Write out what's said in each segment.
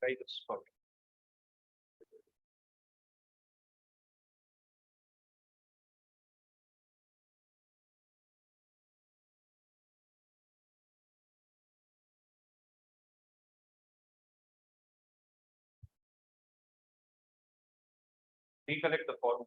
Try this for me. Recollect the formula.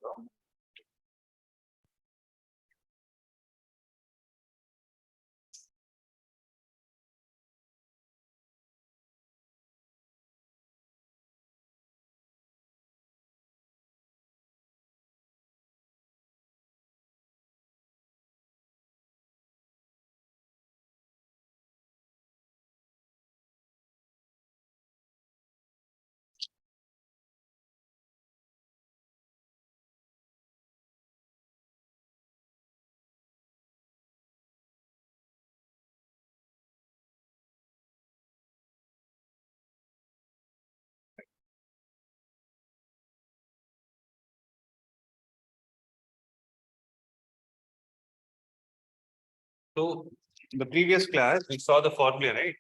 So, in the previous class, we saw the formula, right?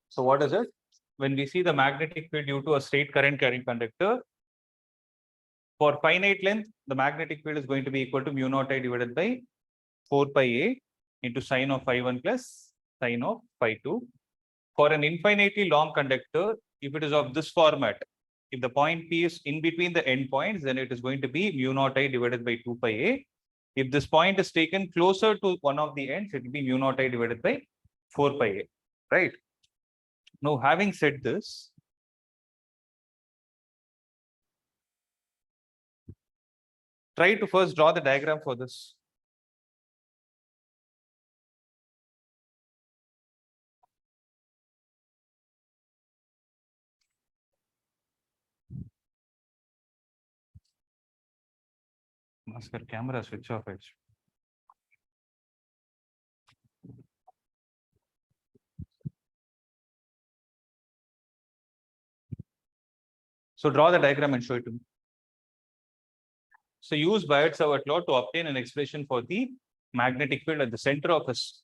So, what is it? When we see the magnetic field due to a straight current carrying conductor, for finite length, the magnetic field is going to be equal to mu naught I divided by 4 pi a into sine of phi 1 plus sine of phi 2. For an infinitely long conductor, if it is of this format, if the point P is in between the endpoints, then it is going to be mu naught I divided by 2 pi a. If this point is taken closer to one of the ends, it will be mu naught I divided by 4 pi a, right? Now, having said this, try to first draw the diagram for this. Master camera switch off. So draw the diagram and show it to me. So use Biot-Savart law to obtain an expression for the magnetic field at the center of this.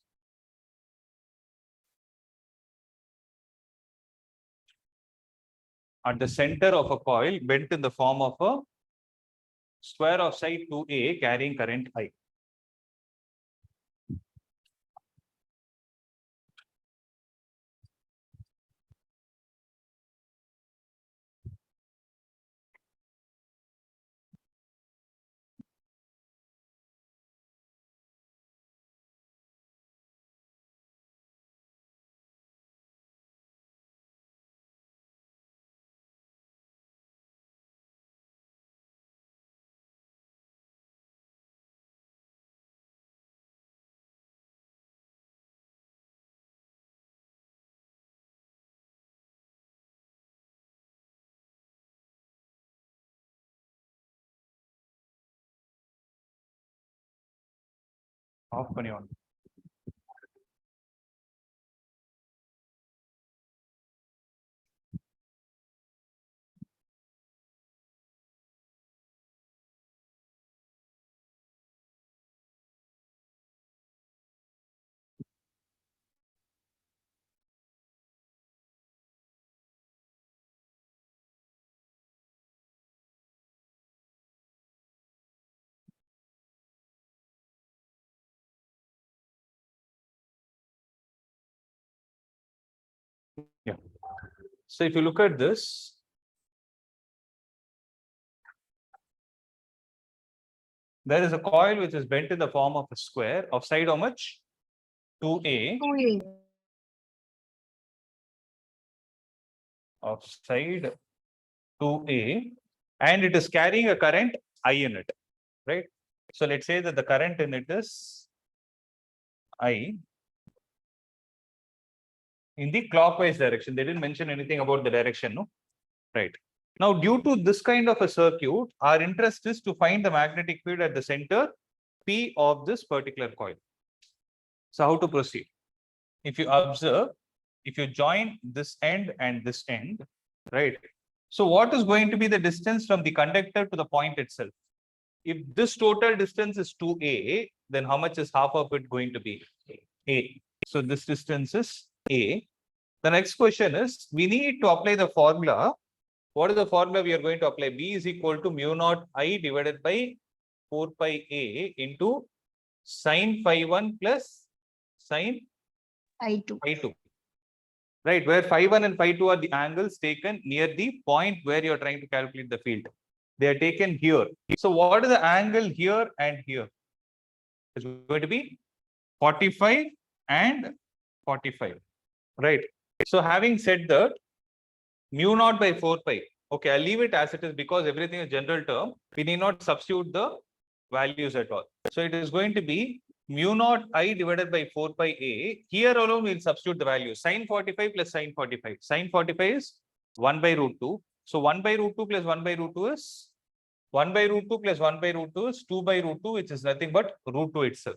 At the center of a coil bent in the form of a square of side 2a carrying current I. Off பண்ணி on. Yeah. So if you look at this, there is a coil which is bent in the form of a square of side how much? 2a. 2A. Of side 2a, and it is carrying a current I in it, right? So let's say that the current in it is I in the clockwise direction. They didn't mention anything about the direction, no? Right. Now, due to this kind of a circuit, our interest is to find the magnetic field at the center P of this particular coil. So how to proceed? If you observe, if you join this end and this end, right? So what is going to be the distance from the conductor to the point itself? If this total distance is 2a, then how much is half of it going to be? A. So this distance is A. The next question is, we need to apply the formula. What is the formula we are going to apply? B is equal to mu naught I divided by 4 pi A into sine phi 1 plus sine I2. phi 2. Right, where phi 1 and phi 2 are the angles taken near the point where you are trying to calculate the field. They are taken here. So what is the angle here and here? It's going to be 45 and 45. Right. So having said that, mu naught by 4 pi. Okay, I'll leave it as it is because everything is general term. We need not substitute the values at all. So it is going to be mu naught I divided by 4 pi A. Here alone we'll substitute the value. Sine 45 plus sine 45. Sine 45 is 1 by root 2. So 1 by root 2 plus 1 by root 2 is 1 by root 2 plus 1 by root 2 is 2 by root 2, which is nothing but root 2 itself.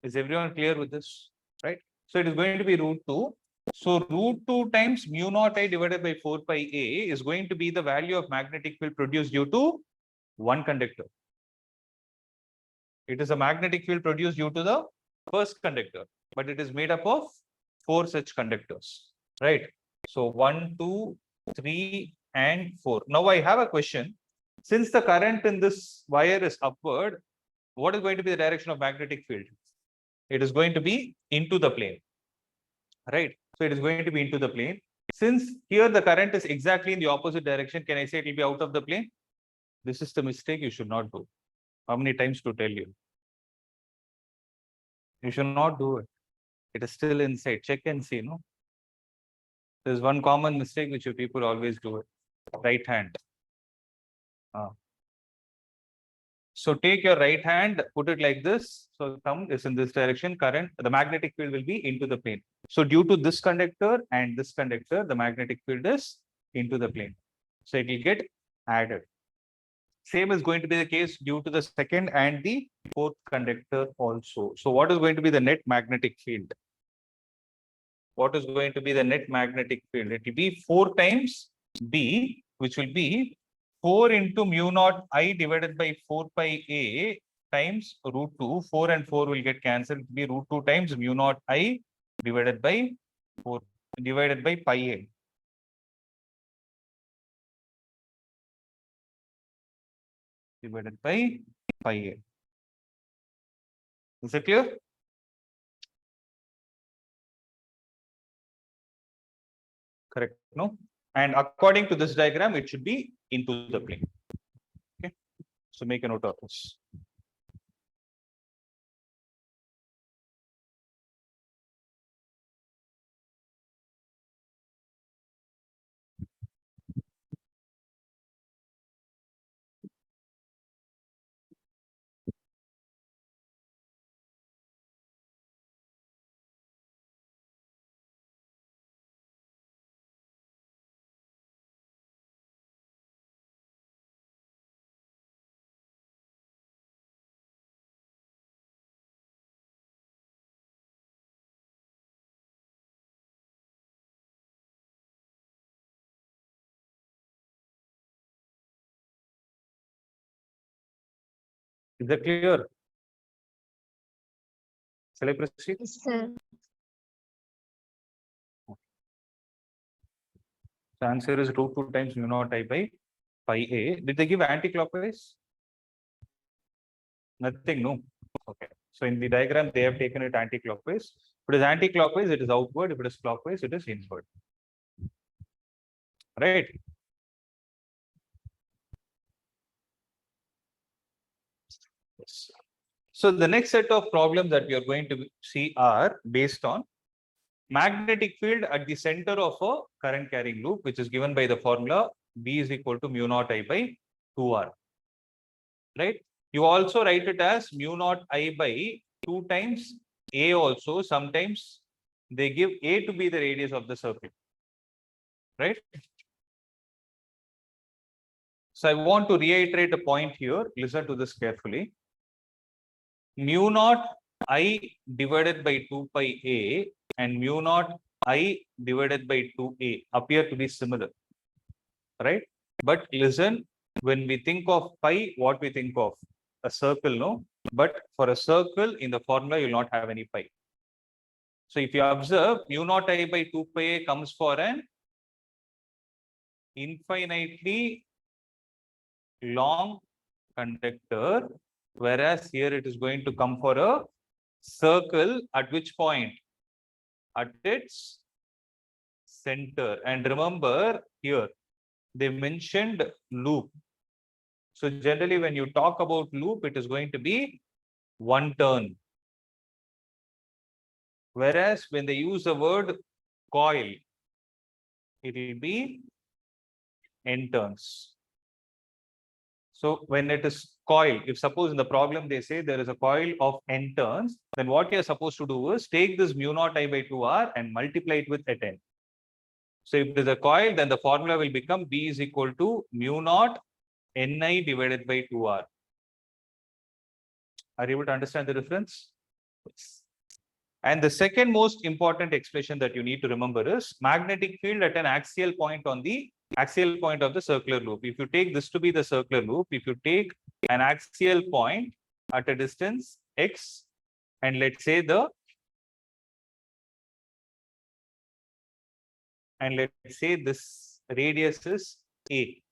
Is everyone clear with this? Right? So it is going to be root 2. So root 2 times mu naught I divided by 4 pi A is going to be the value of magnetic field produced due to one conductor. It is a magnetic field produced due to the first conductor, but it is made up of 4 such conductors, right? So 1, 2, 3, and 4. Now I have a question. Since the current in this wire is upward, what is going to be the direction of magnetic field? It is going to be into the plane, right? So it is going to be into the plane. Since here the current is exactly in the opposite direction, can I say it will be out of the plane? This is the mistake you should not do. How many times to tell you? You should not do it. It is still inside. Check and see, no? There's one common mistake which you people always do it. Right hand. So take your right hand, put it like this. So thumb is in this direction. Current, the magnetic field will be into the plane. So due to this conductor and this conductor, the magnetic field is into the plane. So it will get added. Same is going to be the case due to the second and the fourth conductor also. So what is going to be the net magnetic field? What is going to be the net magnetic field? It will be 4 times B, which will be 4 into mu naught I divided by 4 pi A times root 2. 4 and 4 will get cancelled. It will be root 2 times mu naught I divided by 4 divided by pi A. Divided by pi A. Is it clear? Correct, no? And according to this diagram, it should be into the plane. Okay, so make a note of this. Is that clear? Shall I proceed? Yes, sir. The answer is root 2 times mu naught I by pi A. Did they give anti-clockwise? Nothing, no. Okay. So in the diagram, they have taken it anti-clockwise. If it is anti-clockwise, it is outward. If it is clockwise, it is inward. Right. Yes. So the next set of problems that we are going to see are based on magnetic field at the center of a current carrying loop, which is given by the formula B is equal to mu naught I by 2R. Right? You also write it as mu naught I by 2 times A also. Sometimes they give A to be the radius of the circle. Right? So I want to reiterate a point here. Listen to this carefully. Mu naught I divided by 2 pi A and mu naught I divided by 2A appear to be similar. Right? But listen, when we think of pi, what we think of? A circle, no? But for a circle in the formula, you will not have any pi. So if you observe, mu naught I by 2 pi a comes for an infinitely long conductor, whereas here it is going to come for a circle at which point? At its center. And remember here, they mentioned loop. So generally when you talk about loop, it is going to be one turn. Whereas when they use the word coil, it will be n turns. So when it is coil, if suppose in the problem they say there is a coil of n turns, then what you're supposed to do is take this mu naught I by 2r and multiply it with n. So if it is a coil, then the formula will become B is equal to mu naught Ni divided by 2r. Are you able to understand the difference? Yes. And the second most important expression that you need to remember is magnetic field at an axial point on the axial point of the circular loop. If you take this to be the circular loop, if you take an axial point at a distance x, and let's say this radius is a.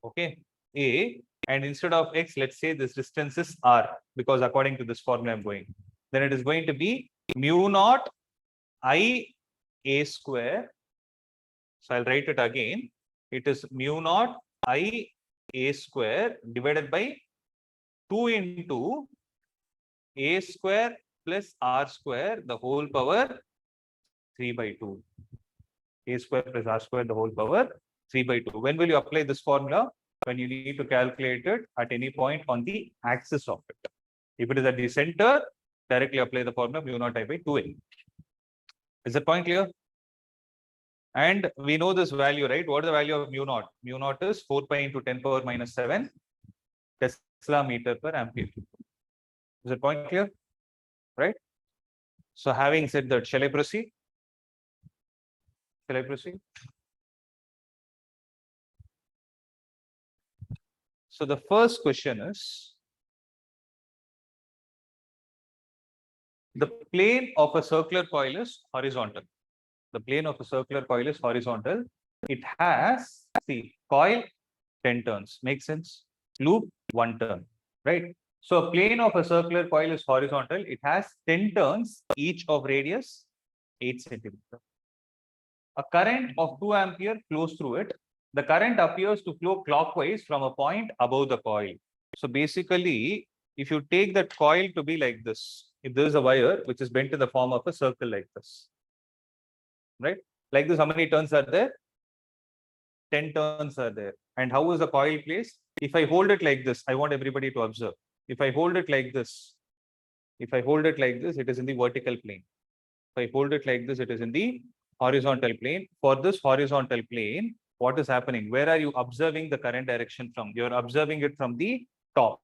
Okay, a, and instead of x, let's say this distance is r, because according to this formula I'm going, then it is going to be mu naught I a square. So I'll write it again. It is mu naught I a square divided by 2 into a square plus r square the whole power 3 by 2. A square plus r square the whole power 3 by 2. When will you apply this formula? When you need to calculate it at any point on the axis of it. If it is at the center, directly apply the formula mu naught I by 2a. Is the point clear? And we know this value, right? What is the value of mu naught? Mu naught is 4 pi into 10 power minus 7 Tesla meter per ampere. Is the point clear? Right? So having said that, shall I proceed? Shall I proceed? So the first question is, the plane of a circular coil is horizontal. The plane of a circular coil is horizontal. It has, see, coil 10 turns. Makes sense? Loop 1 turn, right? So a plane of a circular coil is horizontal. It has 10 turns, each of radius 8 centimeters. A current of 2 ampere flows through it. The current appears to flow clockwise from a point above the coil. So basically, if you take that coil to be like this, if there is a wire which is bent in the form of a circle like this, right? Like this, how many turns are there? 10 turns are there. And how is the coil placed? If I hold it like this, I want everybody to observe. If I hold it like this, it is in the vertical plane. If I hold it like this, it is in the horizontal plane. For this horizontal plane, what is happening? Where are you observing the current direction from? You're observing it from the top.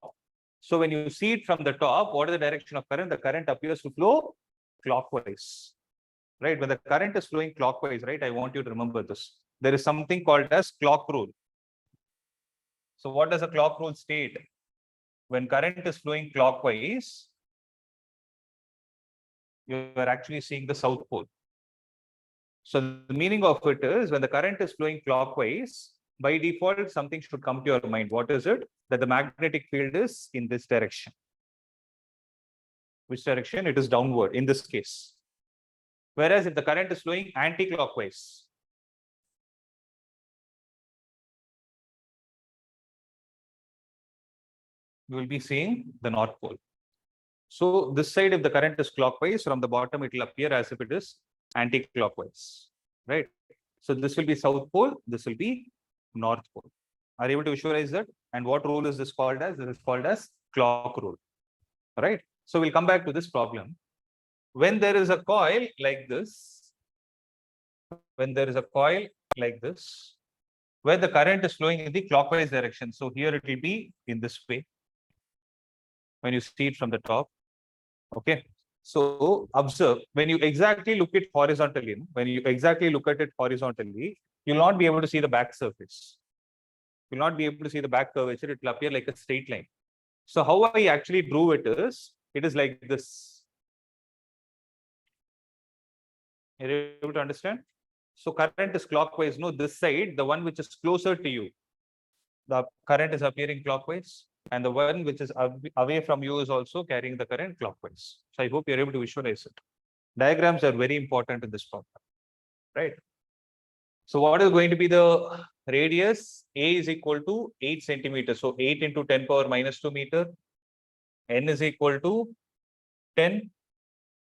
So when you see it from the top, what is the direction of current? The current appears to flow clockwise, right? When the current is flowing clockwise, right? I want you to remember this. There is something called as clock rule. So what does a clock rule state? When current is flowing clockwise, you are actually seeing the south pole. So the meaning of it is, when the current is flowing clockwise, by default, something should come to your mind. What is it? That the magnetic field is in this direction. Which direction? It is downward in this case. Whereas if the current is flowing anti-clockwise, you will be seeing the north pole. So this side, if the current is clockwise, from the bottom, it will appear as if it is anti-clockwise, right? So this will be south pole, this will be north pole. Are you able to visualize that? And what rule is this called as? This is called as clock rule, right? So we'll come back to this problem. When there is a coil like this, where the current is flowing in the clockwise direction. So here it will be in this way. When you see it from the top, okay. So observe, when you exactly look at it horizontally, you'll not be able to see the back surface. You'll not be able to see the back curvature. It will appear like a straight line. So how I actually drew it is like this. You're able to understand? So current is clockwise. No, this side, the one which is closer to you, the current is appearing clockwise, and the one which is away from you is also carrying the current clockwise. So I hope you're able to visualize it. Diagrams are very important in this problem, right? So what is going to be the radius? A is equal to 8 centimeters. So 8 into 10 power minus 2 meter. N is equal to 10.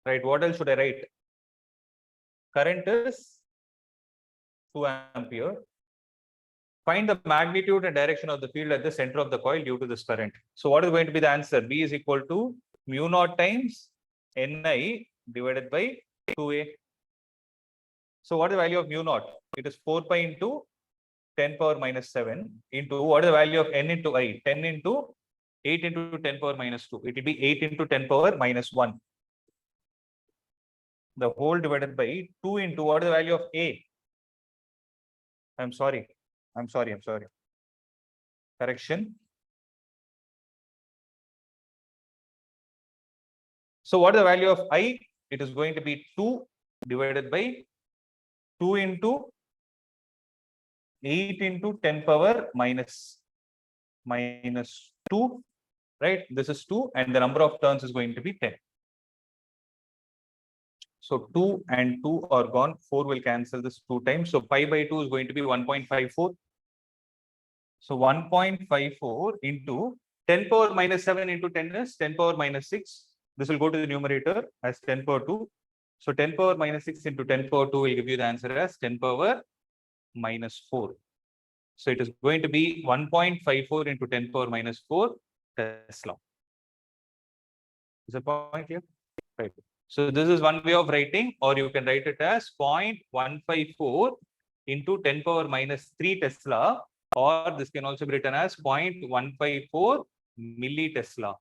Right. What else should I write? Current is 2 ampere. Find the magnitude and direction of the field at the center of the coil due to this current. So what is going to be the answer? B is equal to mu naught times Ni divided by 2A. So what is the value of mu naught? It is 4 pi into 10 power minus 7 into what is the value of N into I? 10 into 8 into 10 power minus 2. It will be 8 into 10 power minus 1. The whole divided by 2 into what is the value of A? I'm sorry. Correction. So what is the value of I? It is going to be 2 divided by 2 into 8 into 10 power minus 2, right? This is 2 and the number of turns is going to be 10. So 2 and 2 are gone. 4 will cancel this 2 times. So pi by 2 is going to be 1.54. So 1.54 into 10 power minus 7 into 10 is 10 power minus 6. This will go to the numerator as 10 power 2. So 10 power minus 6 into 10 power 2 will give you the answer as 10 power minus 4. So it is going to be 1.54 into 10 power minus 4 Tesla. Is the point here? Right. So this is one way of writing, or you can write it as 0.154 into 10 power minus 3 Tesla, or this can also be written as 0.154 milli Tesla.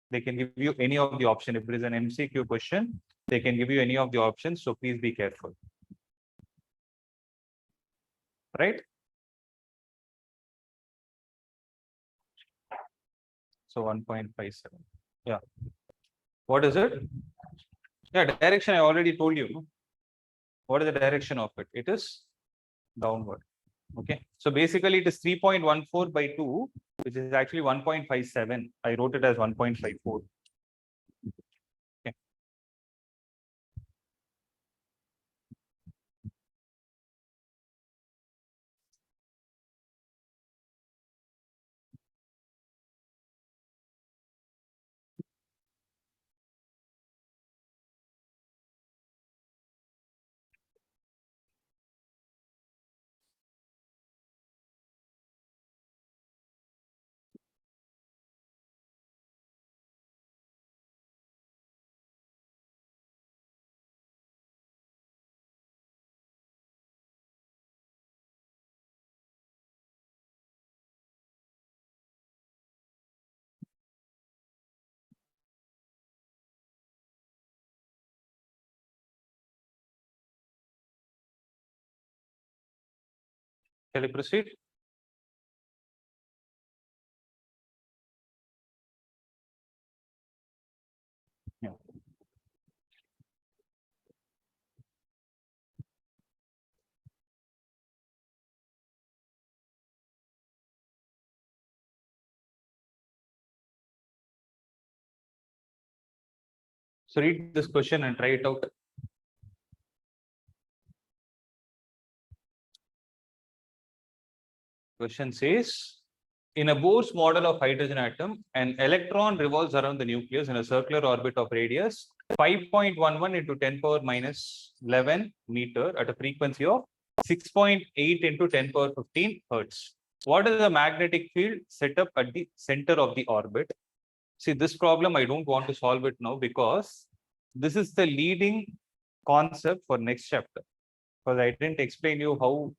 They can give you any of the option. If it is an MCQ question, they can give you any of the options. So please be careful. Right? So 1.57. Yeah. What is it? Yeah, direction I already told you. What is the direction of it? It is downward. Okay. So basically it is 3.14 by 2, which is actually 1.57. I wrote it as 1.54. Okay. Shall we proceed? Yeah. So read this question and try it out. Question says, in a Bohr's model of hydrogen atom, an electron revolves around the nucleus in a circular orbit of radius 5.11 into 10 power minus 11 meter at a frequency of 6.8 into 10 power 15 hertz. What is the magnetic field set up at the center of the orbit? See, this problem I don't want to solve it now because this is the leading concept for next chapter. Because I didn't explain you how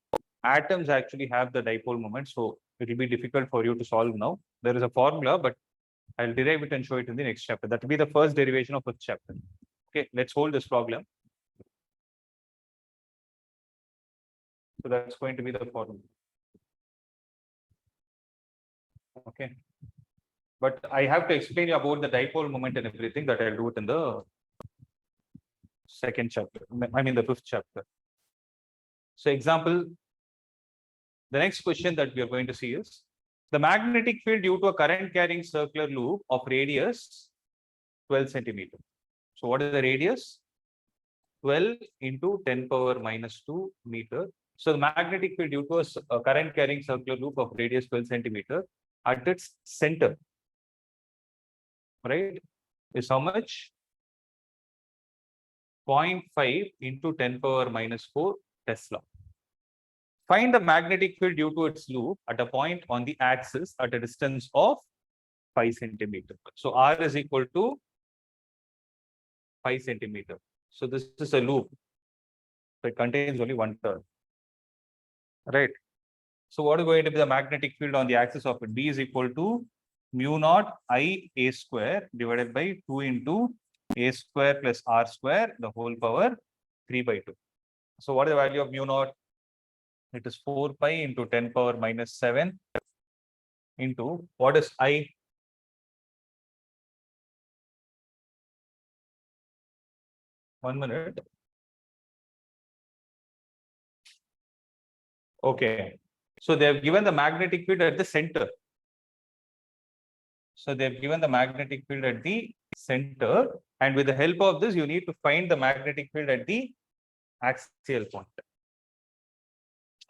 atoms actually have the dipole moment. So it will be difficult for you to solve now. There is a formula, but I'll derive it and show it in the next chapter. That will be the first derivation of this chapter. Okay, let's hold this problem. So that's going to be the formula. Okay. But I have to explain you about the dipole moment and everything that I'll do it in the second chapter. I mean the fifth chapter. So example, the next question that we are going to see is the magnetic field due to a current carrying circular loop of radius 12 centimeter. So what is the radius? 12 into 10 power minus 2 meter. So the magnetic field due to a current carrying circular loop of radius 12 centimeter at its center, right, is how much? 0.5 into 10 power minus 4 Tesla. Find the magnetic field due to its loop at a point on the axis at a distance of 5 centimeter. So R is equal to 5 centimeter. So this is a loop. So it contains only one turn. Right. So what is going to be the magnetic field on the axis of it? B is equal to mu naught I A square divided by 2 into A square plus R square, the whole power 3 by 2. So what is the value of mu naught? It is 4 pi into 10 power minus 7 into what is I? One minute. Okay. So they have given the magnetic field at the center. So they have given the magnetic field at the center. And with the help of this, you need to find the magnetic field at the axial point.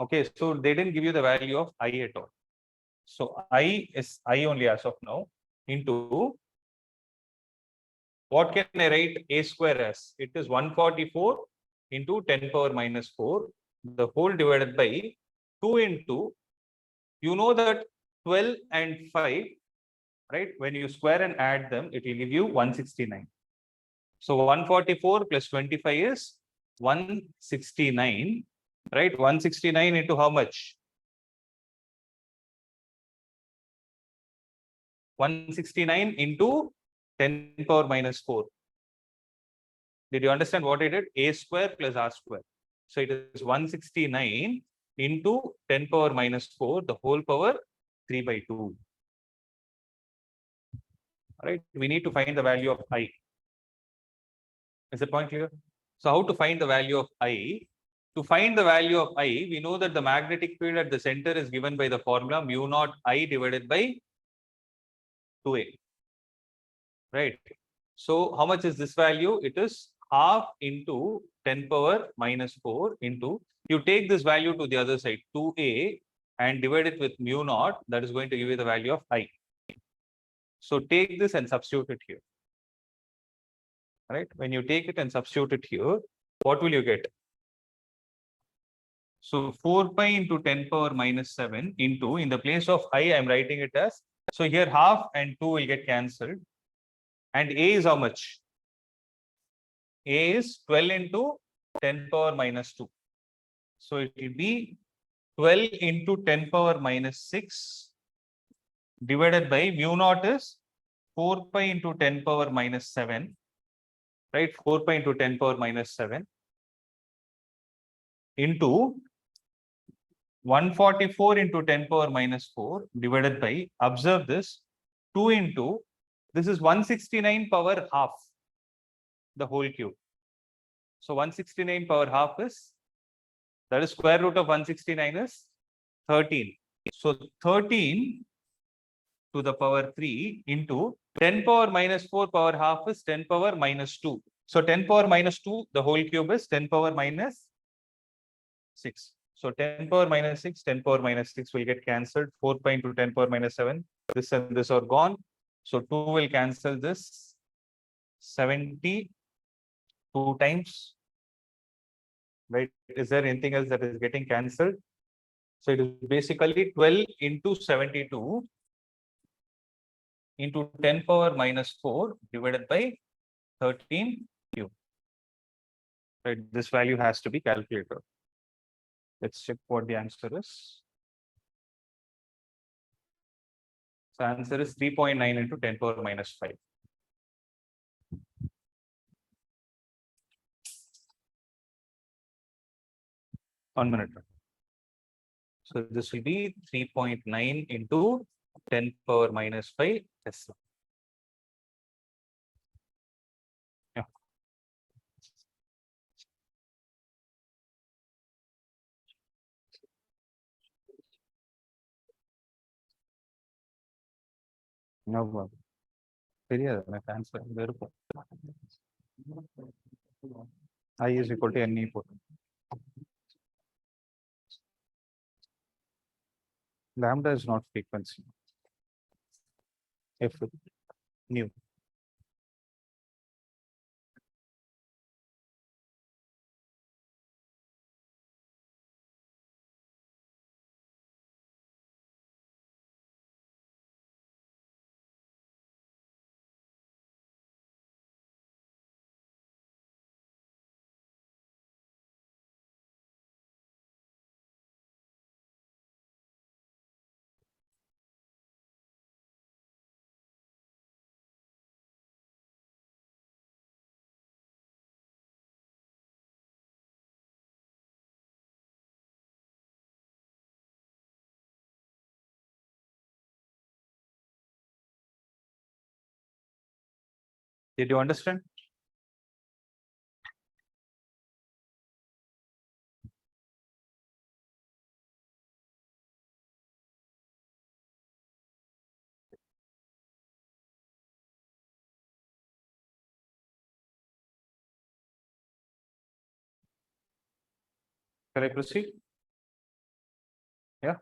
Okay. So they didn't give you the value of I at all. So I is I only as of now into what can I write A square as? It is 144 into 10 power minus 4, the whole divided by 2 into, you know that 12 and 5, right? When you square and add them, it will give you 169. So 144 plus 25 is 169, right? 169 into how much? 169 into 10 power minus 4. Did you understand what I did? A square plus R square. So it is 169 into 10 power minus 4, the whole power 3 by 2. All right. We need to find the value of I. Is the point clear? So how to find the value of I? To find the value of I, we know that the magnetic field at the center is given by the formula mu naught I divided by 2A. Right. So how much is this value? It is half into 10 power minus 4 into, you take this value to the other side, 2A, and divide it with mu naught, that is going to give you the value of I. So take this and substitute it here. Right? When you take it and substitute it here, what will you get? So 4 pi into 10 power minus 7 into, in the place of I am writing it as, so here half and 2 will get cancelled. And A is how much? A is 12 into 10 power minus 2. So it will be 12 into 10 power minus 6 divided by mu naught is 4 pi into 10 power minus 7. Right? 4 pi into 10 power minus 7 into 144 into 10 power minus 4 divided by, observe this, 2 into, this is 169 power half, the whole cube. So 169 power half is, that is square root of 169 is 13. So 13 to the power 3 into 10 power minus 4 power half is 10 power minus 2. So 10 power minus 2, the whole cube is 10 power minus 6. So 10 power minus 6, 10 power minus 6 will get cancelled. 4 pi into 10 power minus 7. This and this are gone. So 2 will cancel this. 70 2 times. Right? Is there anything else that is getting cancelled? So it is basically 12 into 72 into 10 power minus 4 divided by 13 cube. Right? This value has to be calculated. Let's check what the answer is. So answer is 3.9 into 10 power minus 5. One minute. So this will be 3.9 into 10 power minus 5 Tesla. Yeah. No problem. தெரியாது எனக்கு answer இருக்கும். I is equal to NE போட்டு. Lambda is not frequency. F nu. Did you understand? Shall I proceed? Yeah.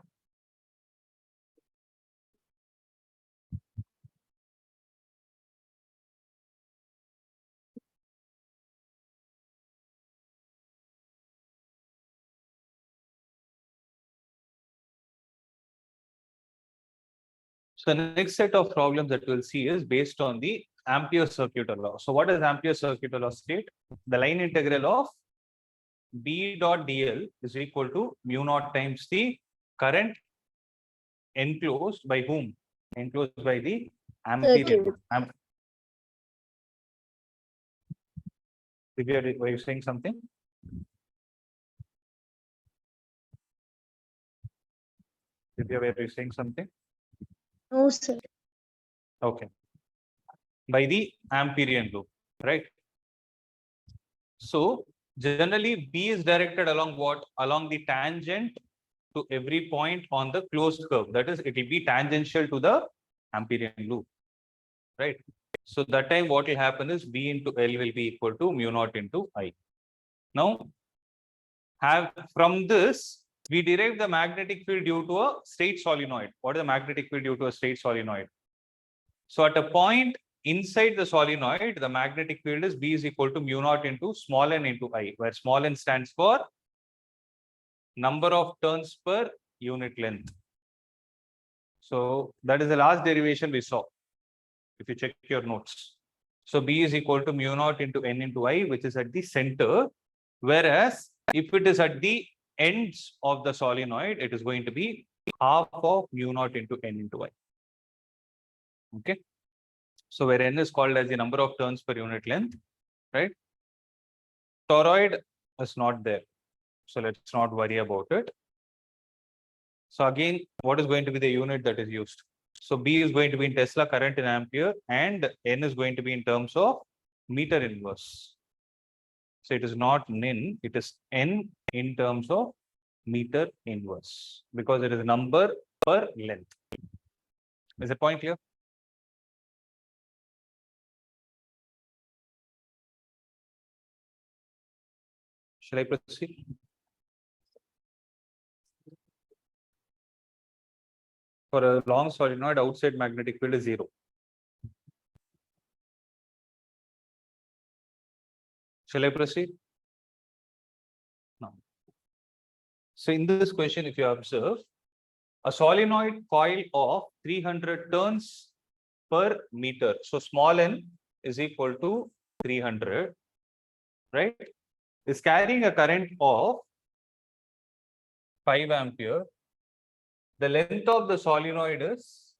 So the next set of problems that we'll see is based on the Ampere circular law. So what does Ampere circular law state? The line integral of B dot dl is equal to mu naught times the current enclosed by whom? Enclosed by the Amperian. Were you saying something? Were you saying something? No, sir. Okay. By the Amperian loop, right? So generally B is directed along what? Along the tangent to every point on the closed curve. That is, it will be tangential to the Amperian loop, right? So that time what will happen is B into L will be equal to mu naught into I. Now, from this, we derive the magnetic field due to a straight solenoid. What is the magnetic field due to a straight solenoid? So at a point inside the solenoid, the magnetic field is B is equal to mu naught into small n into I, where small n stands for number of turns per unit length. So that is the last derivation we saw, if you check your notes. So B is equal to mu naught into n into I, which is at the center, whereas if it is at the ends of the solenoid, it is going to be half of mu naught into n into I. Okay. So where n is called as the number of turns per unit length, right? Toroid is not there. So let's not worry about it. So again, what is going to be the unit that is used? So B is going to be in Tesla current in ampere and n is going to be in terms of meter inverse. So it is not nin, it is n in terms of meter inverse because it is number per length. Is the point clear? Shall I proceed? For a long solenoid, outside magnetic field is 0. Shall I proceed? No. So in this question, if you observe, a solenoid coil of 300 turns per meter. So small n is equal to 300, right? Is carrying a current of 5 ampere. The length of the solenoid is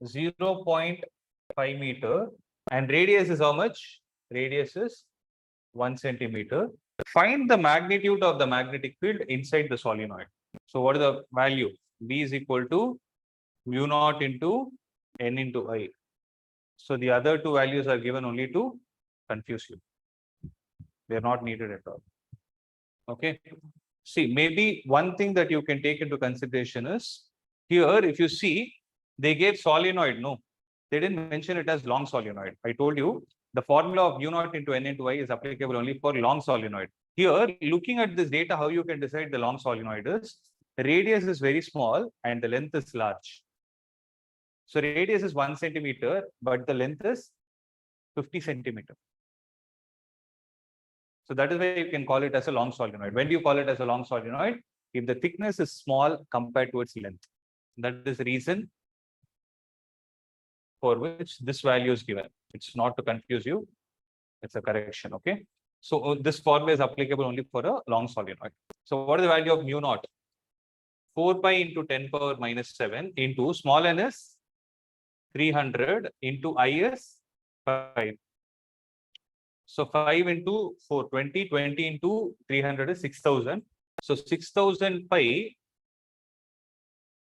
0.5 meter and radius is how much? Radius is 1 centimeter. Find the magnitude of the magnetic field inside the solenoid. So what is the value? B is equal to mu naught into n into I. So the other two values are given only to confuse you. They are not needed at all. Okay. See, maybe one thing that you can take into consideration is here, if you see, They gave solenoid, no. They didn't mention it as long solenoid. I told you the formula of mu naught into n into I is applicable only for long solenoid. Here, looking at this data, how you can decide the long solenoid is the radius is very small and the length is large. So radius is 1 centimeter, but the length is 50 centimeter. So that is why you can call it as a long solenoid. When do you call it as a long solenoid? If the thickness is small compared to its length. That is the reason for which this value is given. It's not to confuse you. It's a correction, okay? So this formula is applicable only for a long solenoid. So what is the value of mu naught? 4 pi into 10 power minus 7 into small n is 300 into I is 5. So 5 into 4, 20, 20 into 300 is 6,000. So 6,000 pi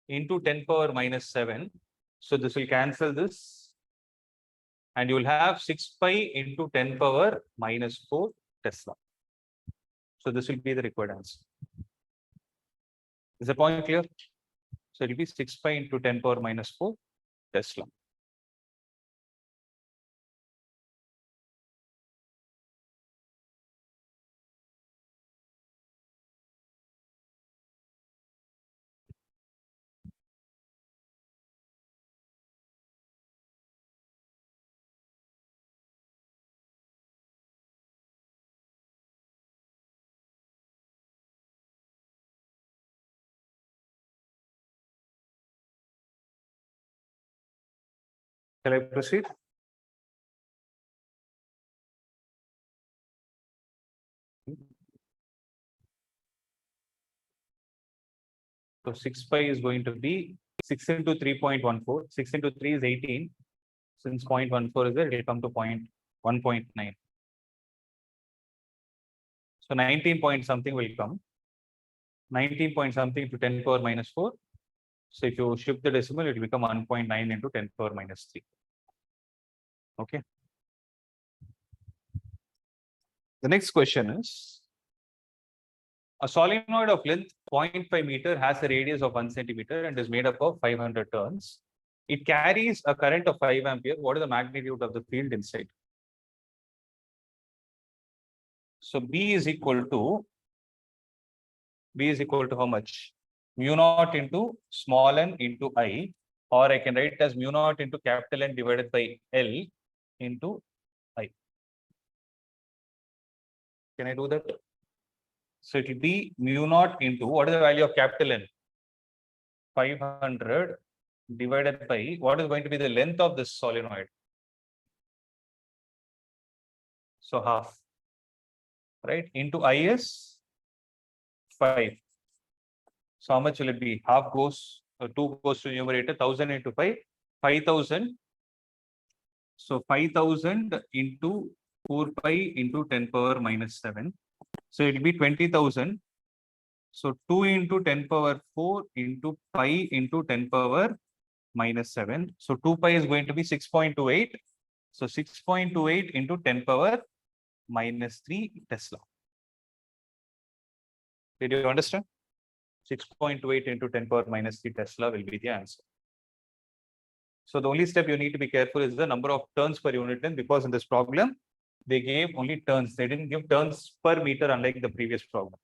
into 10 power minus 7. So this will cancel this. And you will have 6 pi into 10 power minus 4 Tesla. So this will be the required answer. Is the point clear? So it will be 6 pi into 10 power minus 4 Tesla. Shall I proceed? So 6 pi is going to be 6 into 3.14. 6 into 3 is 18. Since 0.14 is there, it will come to 1.9. So 19 point something will come. 19 point something to 10 power minus 4. So if you shift the decimal, it will become 1.9 into 10 power minus 3. Okay. The next question is, a solenoid of length 0.5 meter has a radius of 1 centimeter and is made up of 500 turns. It carries a current of 5 ampere. What is the magnitude of the field inside? So B is equal to how much? Mu naught into small n into I, or I can write it as mu naught into capital N divided by L into I. Can I do that? So it will be mu naught into, what is the value of capital N? 500 divided by, what is going to be the length of this solenoid? So half, right? Into I is 5. So how much will it be? Half goes, 2 goes to numerator, 1000 into 5, 5000. So 5000 into 4 pi into 10 power minus 7. So it will be 20,000. So 2 into 10 power 4 into pi into 10 power minus 7. So 2 pi is going to be 6.28. So 6.28 into 10 power minus 3 Tesla. Did you understand? 6.28 into 10 power minus 3 Tesla will be the answer. So the only step you need to be careful is the number of turns per unit length, because in this problem, they gave only turns. They didn't give turns per meter, unlike the previous problem.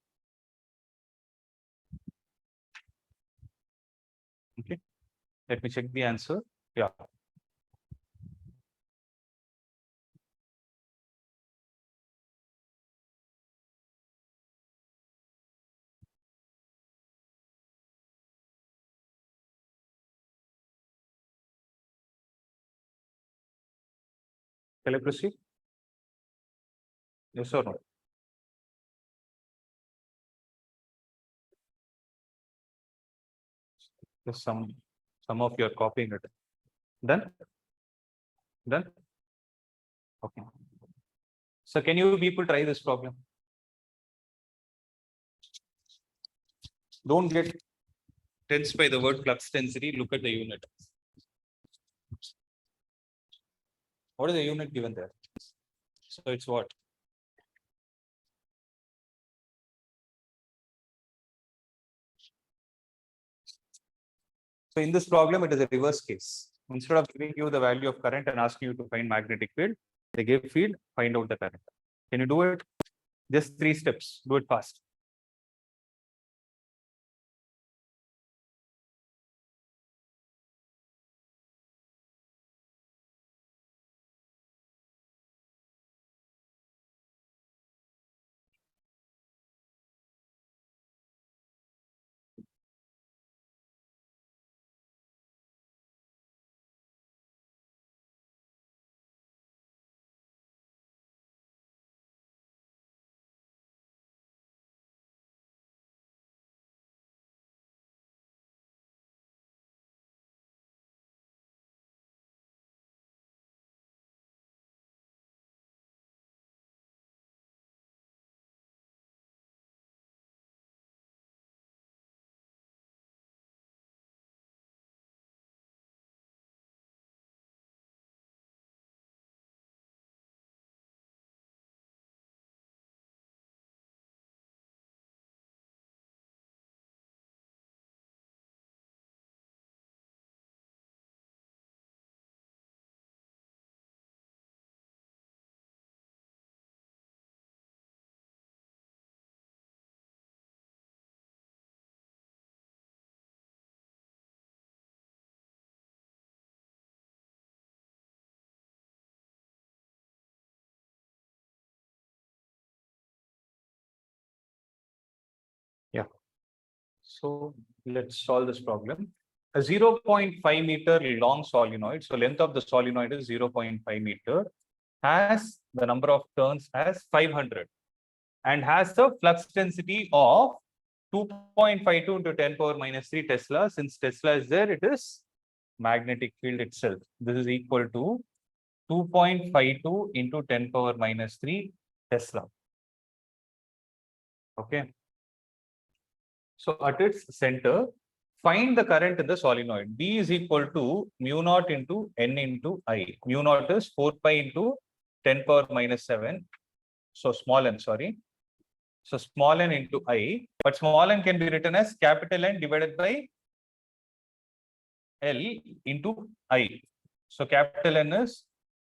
Okay. Let me check the answer. Yeah. Shall I proceed? Yes or no? Yes, some of you are copying it. Done? Done? Okay. So can you people try this problem? Don't get tensed by the word flux density. Look at the unit. What is the unit given there? So it's what? So in this problem, it is a reverse case. Instead of giving you the value of current and asking you to find magnetic field, they give field, find out the current. Can you do it? Just 3 steps. Do it fast. Yeah. So let's solve this problem. A 0.5 meter long solenoid, so length of the solenoid is 0.5 meter, has the number of turns as 500 and has the flux density of 2.52 into 10 power minus 3 Tesla. Since Tesla is there, it is magnetic field itself. This is equal to 2.52 into 10 power minus 3 Tesla. Okay. So at its center, find the current in the solenoid. B is equal to mu naught into N into I. Mu naught is 4 pi into 10 power minus 7. So small n, sorry. So small n into I, but small n can be written as capital N divided by L into I. So capital N is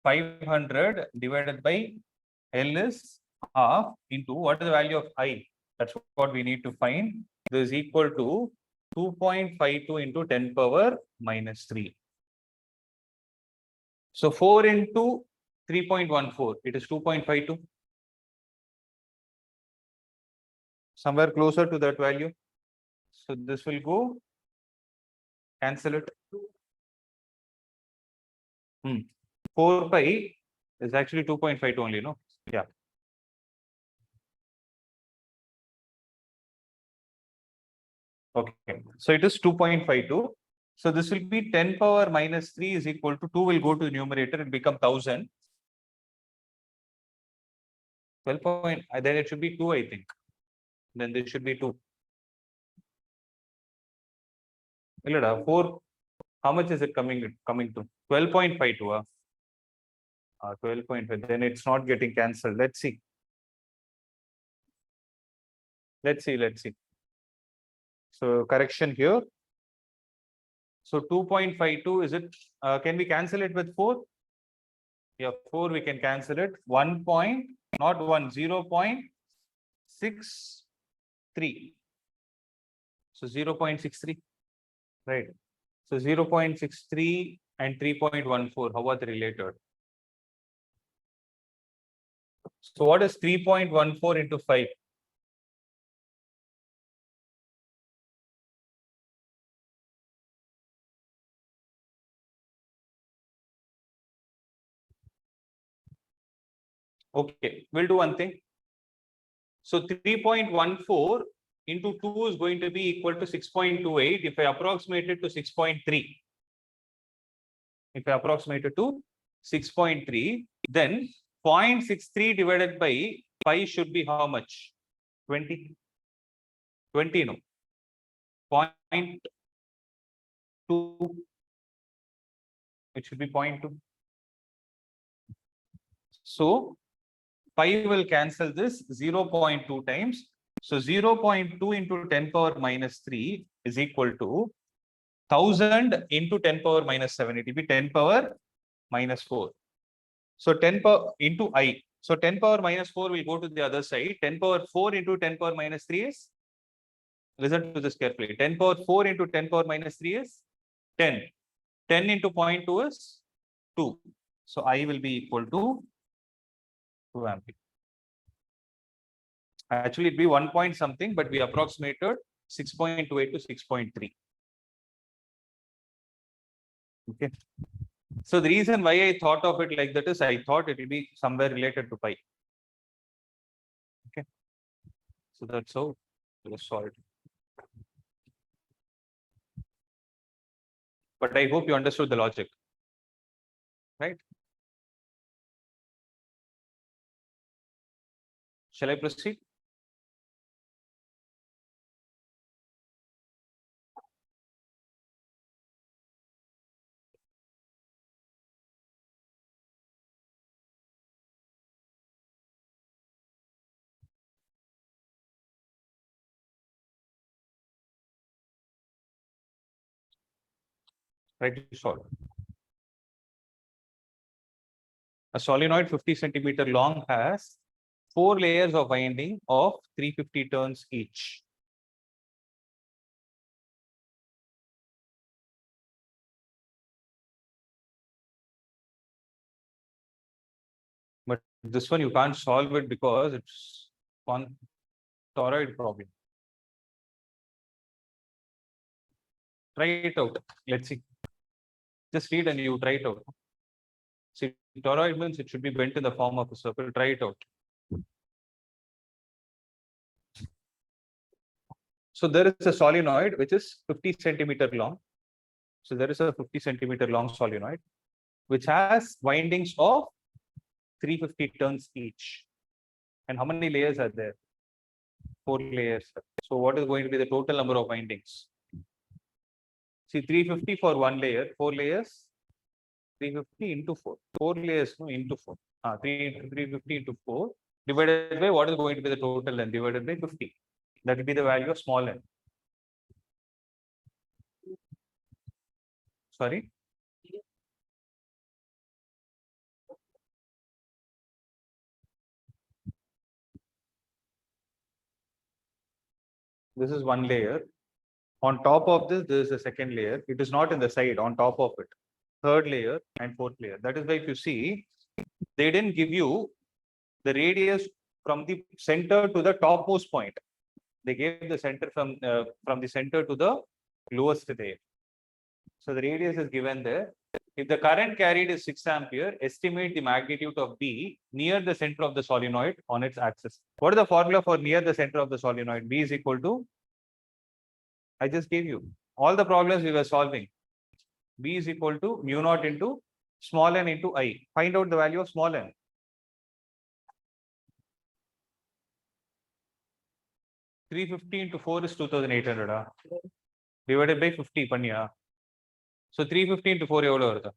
500 divided by L is half into what is the value of I? That's what we need to find. This is equal to 2.52 into 10 power minus 3. So 4 into 3.14, it is 2.52. Somewhere closer to that value. So this will go, cancel it. 4 pi is actually 2.52 only, no? Yeah. Okay, so it is 2.52. So this will be 10 power minus 3 is equal to 2 will go to the numerator and become 1000. 12 point, then it should be 2, I think. Then this should be 2. 4, how much is it coming to? 12.52. 12.5, then it's not getting cancelled. Let's see. Let's see. So correction here. So 2.52, is it, can we cancel it with 4? Yeah, 4 we can cancel it. 1 point, not 1, 0.63. So 0.63, right? So 0.63 and 3.14, how are they related? So what is 3.14 into 5? Okay, we'll do one thing. So 3.14 into 2 is going to be equal to 6.28. If I approximate it to 6.3, if I approximate it to 6.3, then 0.63 divided by 5 should be how much? 20? 20, no. 0.2. It should be 0.2. So 5 will cancel this 0.2 times. So 0.2 into 10 power minus 3 is equal to 1000 into 10 power minus 7. It will be 10 power minus 4. So 10 power into I. So 10 power minus 4 will go to the other side. 10 power 4 into 10 power minus 3 is, listen to this carefully. 10 power 4 into 10 power minus 3 is 10. 10 into 0.2 is 2. So I will be equal to 2 ampere. Actually, it be 1 point something, but we approximated 6.28 to 6.3. Okay. So the reason why I thought of it like that is I thought it will be somewhere related to pi. Okay. So that's how it was solved. But I hope you understood the logic. Right? Shall I proceed? Right, solve. A solenoid 50 centimeter long has 4 layers of winding of 350 turns each. But this one you can't solve it because it's one toroid problem. Try it out. Let's see. Just read and you try it out. See, toroid means it should be bent in the form of a circle. Try it out. So there is a solenoid which is 50 centimeter long. So there is a 50 centimeter long solenoid which has windings of 350 turns each. And how many layers are there? 4 layers. So what is going to be the total number of windings? See, 350 for 1 layer, 4 layers, 350 into 4. 4 layers no, into 4. 350 into 4 divided by what is going to be the total length divided by 50. That will be the value of small n. Sorry. This is 1 layer. On top of this, there is a second layer. It is not in the side, on top of it. Third layer and fourth layer. That is why if you see, they didn't give you the radius from the center to the topmost point. They gave the center from the center to the lowest layer. So the radius is given there. If the current carried is 6 ampere, estimate the magnitude of B near the center of the solenoid on its axis. What is the formula for near the center of the solenoid? B is equal to, I just gave you all the problems we were solving. B is equal to mu naught into small n into I. Find out the value of small n. $350 into 4 is 2800. Divided by 50 paniya. So 350 into 4 evlo varudha.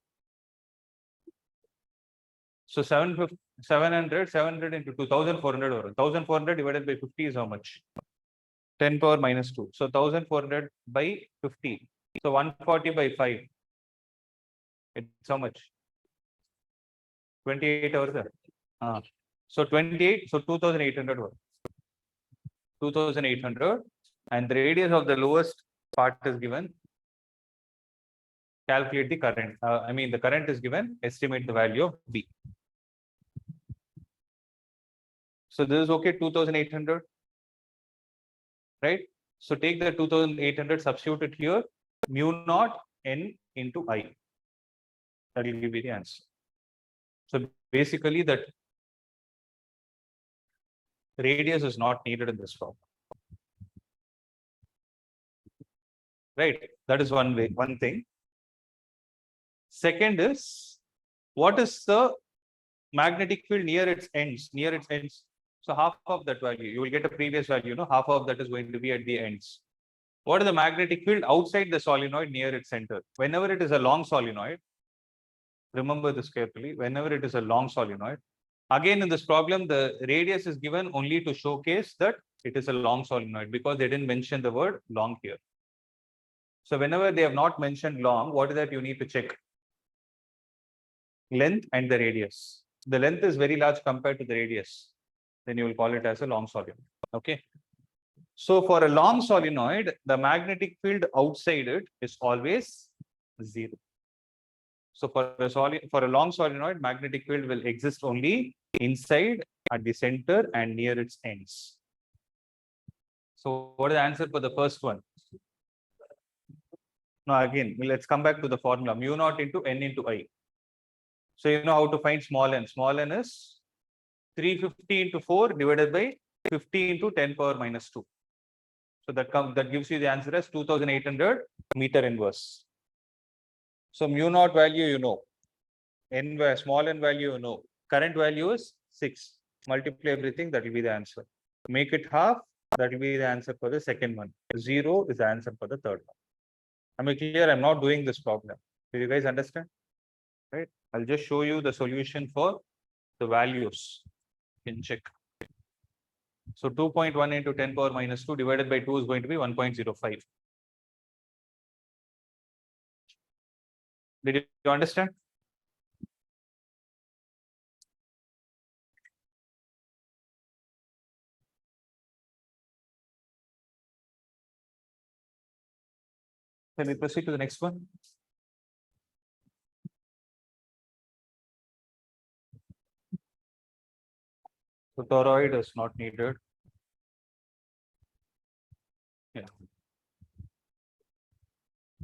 So 700 into 2400 varudha. 1400 divided by 50 is how much? 10 power minus 2. So 1400 by 50. So 140 by 5. It's how much? 28 hours. So 28. So 2800. 2800. And the radius of the lowest part is given. Calculate the current. The current is given. Estimate the value of B. So this is okay. 2800. Right? So take the 2800, substitute it here. Mu naught n into I. That will give you the answer. So basically that radius is not needed in this problem. Right? That is one thing. Second is, what is the magnetic field near its ends? Near its ends. So half of that value, you will get a previous value, half of that is going to be at the ends. What is the magnetic field outside the solenoid near its center? Whenever it is a long solenoid, remember this carefully, whenever it is a long solenoid, again in this problem, the radius is given only to showcase that it is a long solenoid because they didn't mention the word long here. So whenever they have not mentioned long, what is that you need to check? Length and the radius. The length is very large compared to the radius. Then you will call it as a long solenoid. Okay. So for a long solenoid, the magnetic field outside it is always 0. So for a long solenoid, magnetic field will exist only inside, at the center, and near its ends. So what is the answer for the first one? Now again, let's come back to the formula, mu naught into n into I. So you know how to find small n. Small n is 350 into 4 divided by 50 into 10 power minus 2. So that gives you the answer as 2800 meter inverse. So mu naught value you know, small n value you know, current value is 6. Multiply everything, that will be the answer. Make it half, that will be the answer for the second one. 0 is the answer for the third one. Am I clear? I'm not doing this problem. Do you guys understand? Right? I'll just show you the solution for the values. You can check. So 2.1 into 10 power minus 2 divided by 2 is going to be 1.05. Did you understand? Can we proceed to the next one? So toroid is not needed. Yeah.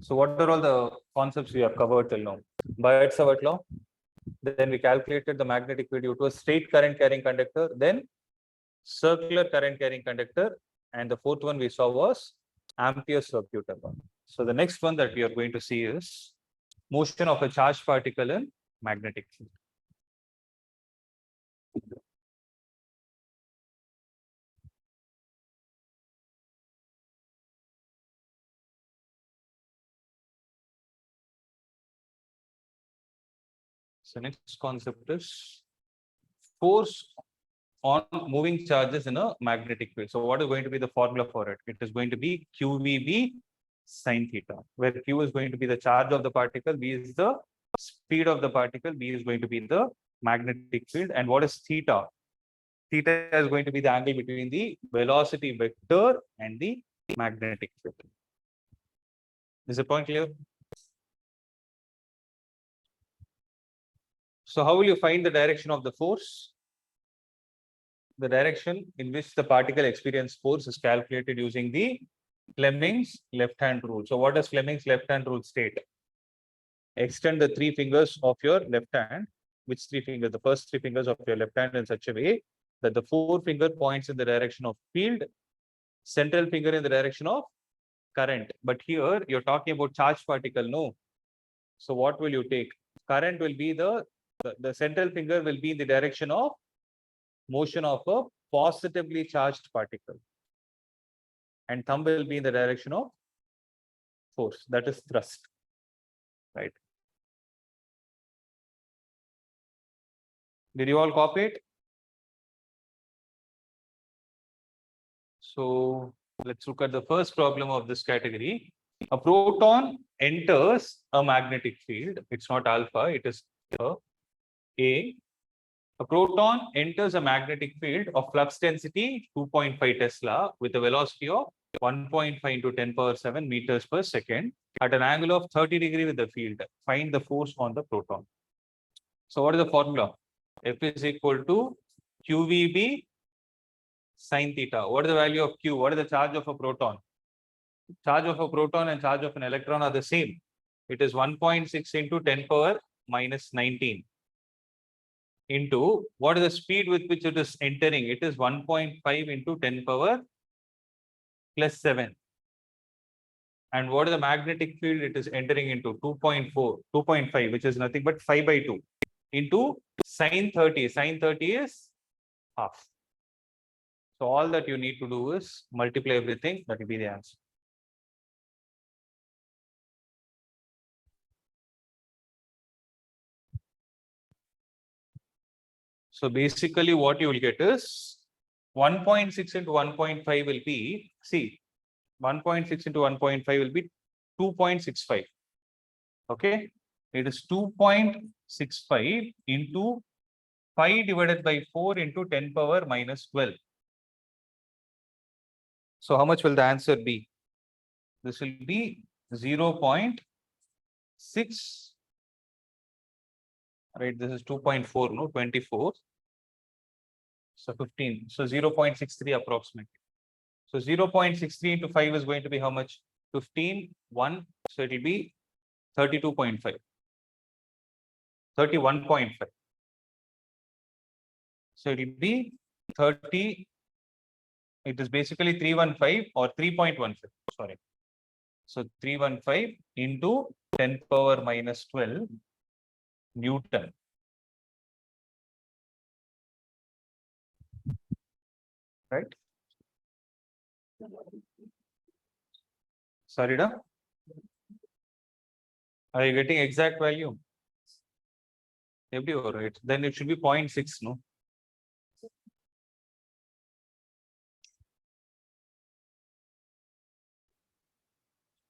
So what are all the concepts we have covered till now? Biot-Savart law. Then we calculated the magnetic field due to a straight current carrying conductor, then circular current carrying conductor, and the fourth one we saw was Ampere's circuit law. So the next one that we are going to see is motion of a charged particle in magnetic field. So next concept is force on moving charges in a magnetic field. So what is going to be the formula for it? It is going to be QVB sin theta, where Q is going to be the charge of the particle, V is the speed of the particle, B is going to be the magnetic field. And what is theta? Theta is going to be the angle between the velocity vector and the magnetic field. Is the point clear? So how will you find the direction of the force? The direction in which the particle experiences force is calculated using the Fleming's left-hand rule. So what does Fleming's left-hand rule state? Extend the 3 fingers of your left hand. Which 3 fingers? The first 3 fingers of your left hand in such a way that the forefinger points in the direction of field, central finger in the direction of current. But here you're talking about charged particle, no? So what will you take? Current will be the central finger will be in the direction of motion of a positively charged particle, and thumb will be in the direction of force, that is thrust, right? Did you all copy it? So let's look at the first problem of this category. A proton enters a magnetic field. It's not alpha, it is A. A proton enters a magnetic field of flux density 2.5 Tesla with a velocity of 1.5 into 10 power 7 meters per second at an angle of 30 degrees with the field. Find the force on the proton. So what is the formula? F is equal to QVB sin theta. What is the value of Q? What is the charge of a proton? Charge of a proton and charge of an electron are the same. It is 1.6 into 10 power minus 19. Into what is the speed with which it is entering? It is 1.5 into 10 power plus 7. And what is the magnetic field it is entering into? 2.5, which is nothing but 5 by 2 into sin 30. Sin 30 is half. So all that you need to do is multiply everything. That will be the answer. So basically what you will get is 1.6 into 1.5 will be, see, 1.6 into 1.5 will be 2.65. Okay, it is 2.65 into 5 divided by 4 into 10 power minus 12. So how much will the answer be? This will be 0.6. Right, this is 2.4, no, 24. So 15. So 0.63 approximately. So 0.63 into 5 is going to be how much? 15, 1. So it will be 32.5. 31.5. So it will be 30. It is basically 315 or 3.15. Sorry. So 315 into 10 power minus 12 Newton. Right? Sorry, da? Are you getting exact value? Right. Then it should be 0.6, no?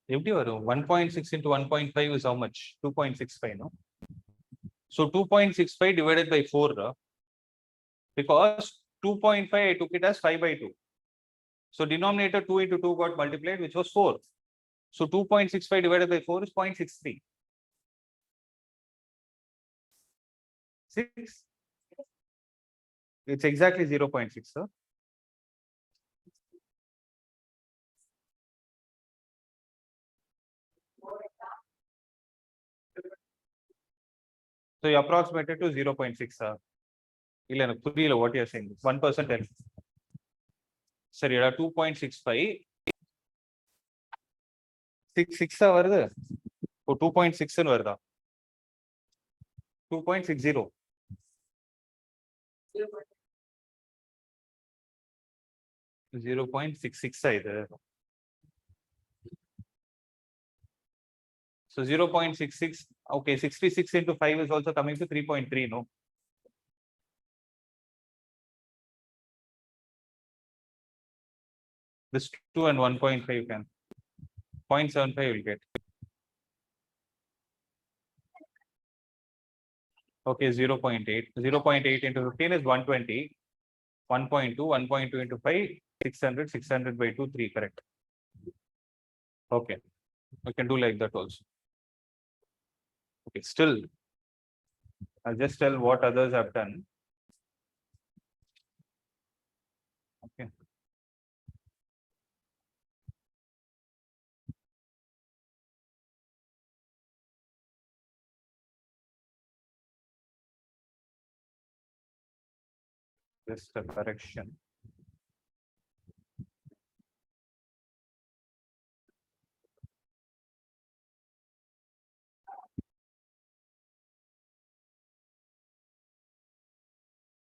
FD or 1.6 into 1.5 is how much? 2.65, no? So 2.65 divided by 4, because 2.5 I took it as 5 by 2. So denominator 2 into 2 got multiplied, which was 4. So 2.65 divided by 4 is 0.63. 6. It's exactly 0.6, sir. So you approximated to 0.6, sir. What you are saying? 1% Sir, you are 2.65. 6 வருது. 2.6 வருதா? 2.60. 0.66 இது. So 0.66. Okay, 66 into 5 is also coming to 3.3, no? This 2 and 1.5 can. 0.75 will get. Okay, 0.8. 0.8 into 15 is 120. 1.2, 1.2 into 5, 600, 600 by 2, 3, correct. Okay, we can do like that also. Okay, still, I'll just tell what others have done. Okay. Just a correction.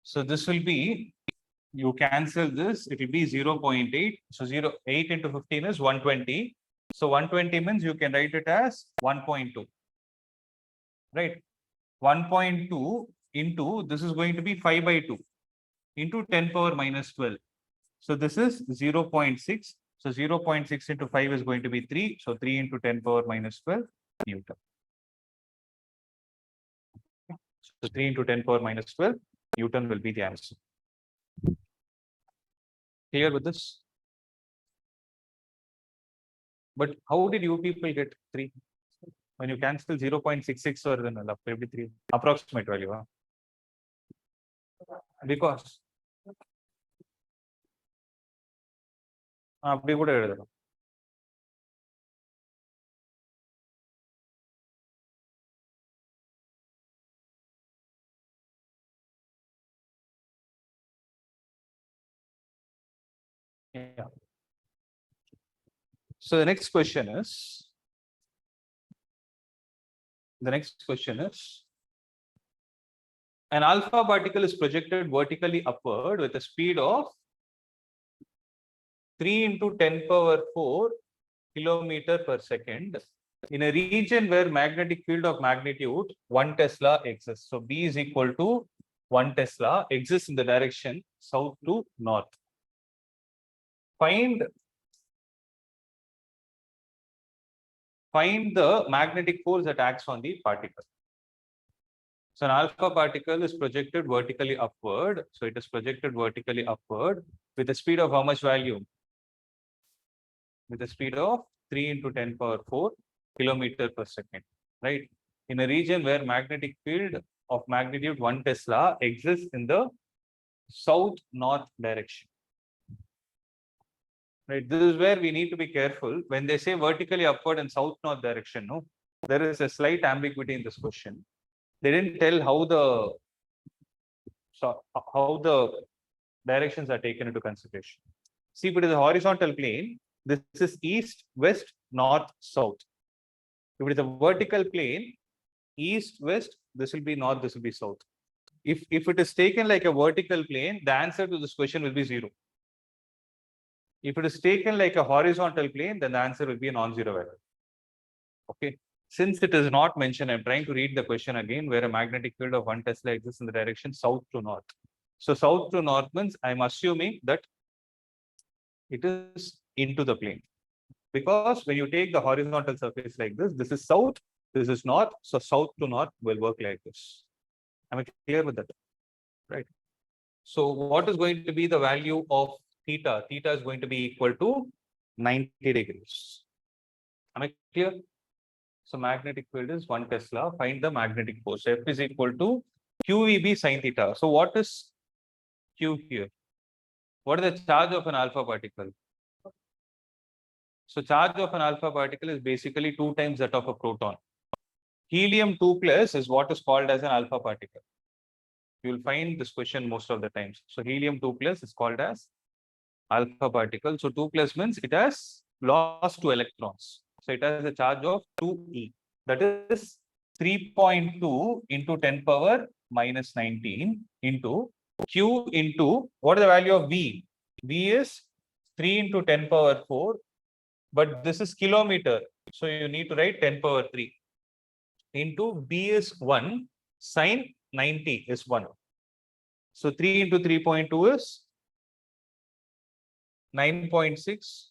So this will be, you cancel this, it will be 0.8. So 0.8 into 15 is 120. So 120 means you can write it as 1.2. Right? 1.2 into, this is going to be 5 by 2 into 10 power minus 12. So this is 0.6. So 0.6 into 5 is going to be 3. So 3 into 10 power minus 12 Newton. So 3 into 10 power minus 12 Newton will be the answer. Clear with this? But how did you people get 3? When you cancel 0.66 or then every 3 approximate value. Huh? Because அப்படி கூட எழுதலாம். Yeah. So the next question is, an alpha particle is projected vertically upward with a speed of 3 into 10 power 4 kilometer per second in a region where magnetic field of magnitude 1 Tesla exists. So B is equal to 1 Tesla exists in the direction south to north. Find find the magnetic force that acts on the particle. So an alpha particle is projected vertically upward. So it is projected vertically upward with a speed of how much value? With a speed of 3 into 10 power 4 kilometer per second, right? In a region where magnetic field of magnitude 1 Tesla exists in the south-north direction. Right, this is where we need to be careful. When they say vertically upward and south-north direction, no, there is a slight ambiguity in this question. They didn't tell how the directions are taken into consideration. See, if it is a horizontal plane, this is east, west, north, south. If it is a vertical plane, east, west, this will be north, this will be south. If it is taken like a vertical plane, the answer to this question will be 0. If it is taken like a horizontal plane, then the answer will be a non-zero value. Okay. Since it is not mentioned, I'm trying to read the question again, where a magnetic field of 1 Tesla exists in the direction south to north. So south to north means I'm assuming that it is into the plane. Because when you take the horizontal surface like this is south, this is north. So south to north will work like this. Am I clear with that? Right. So what is going to be the value of theta? Theta is going to be equal to 90 degrees. Am I clear? So magnetic field is 1 Tesla. Find the magnetic force. F is equal to QEB sin theta. So what is Q here? What is the charge of an alpha particle? So charge of an alpha particle is basically 2 times that of a proton. Helium 2 plus is what is called as an alpha particle. You will find this question most of the times. So helium 2 plus is called as alpha particle. So 2 plus means it has lost 2 electrons. So it has a charge of 2e. That is 3.2 into 10 power minus 19 into Q into, what is the value of V? V is 3 into 10 power 4, but this is kilometer. So you need to write 10 power 3 into B is 1, sin 90 is 1. So 3 into 3.2 is 9.6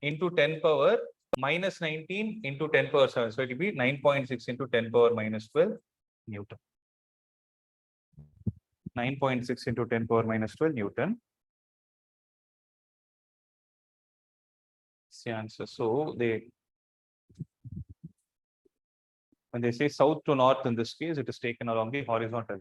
into 10 power minus 19 into 10 power 7. So it will be 9.6 into 10 power minus 12 Newton. 9.6 into 10 power minus 12 Newton. That's the answer. So when they say south to north in this case, it is taken along the horizontal.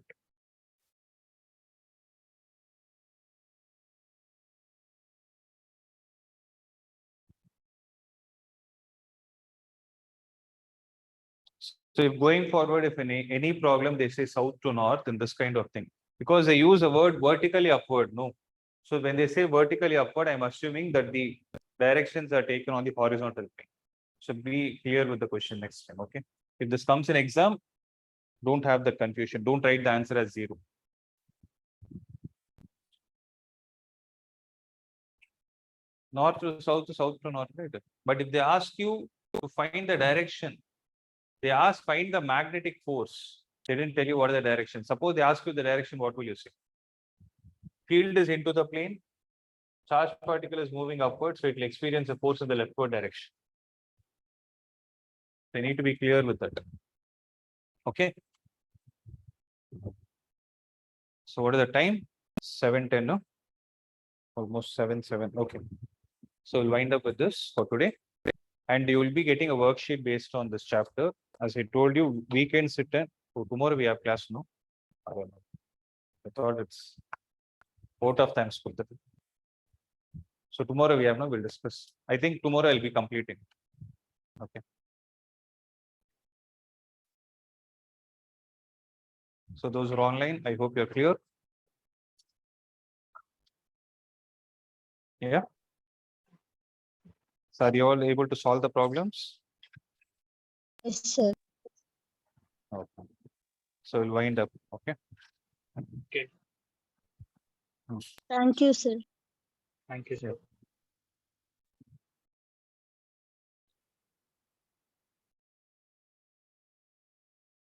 So if going forward, if any problem, they say south to north in this kind of thing, because they use a word vertically upward. No. So when they say vertically upward, I'm assuming that the directions are taken on the horizontal plane. So be clear with the question next time. Okay. If this comes in exam, don't have the confusion. Don't write the answer as 0. North to south to north, right? But if they ask you to find the direction, they ask find the magnetic force. They didn't tell you what is the direction. Suppose they ask you the direction, what will you say? Field is into the plane. Charged particle is moving upward, so it will experience a force in the leftward direction. They need to be clear with that. Okay. So what is the time? 7:10, no? Almost 7:07. Okay. So we'll wind up with this for today. And you will be getting a worksheet based on this chapter. As I told you, weekend sit in. So tomorrow we have class, no? I don't know. I thought it's out of time school. So tomorrow we have no, we'll discuss. I think tomorrow I'll be completing. Okay. So those are online. I hope you're clear. Yeah. So are you all able to solve the problems? Yes, sir. Okay. So we'll wind up. Okay. Okay. Thank you, sir. Thank you, sir.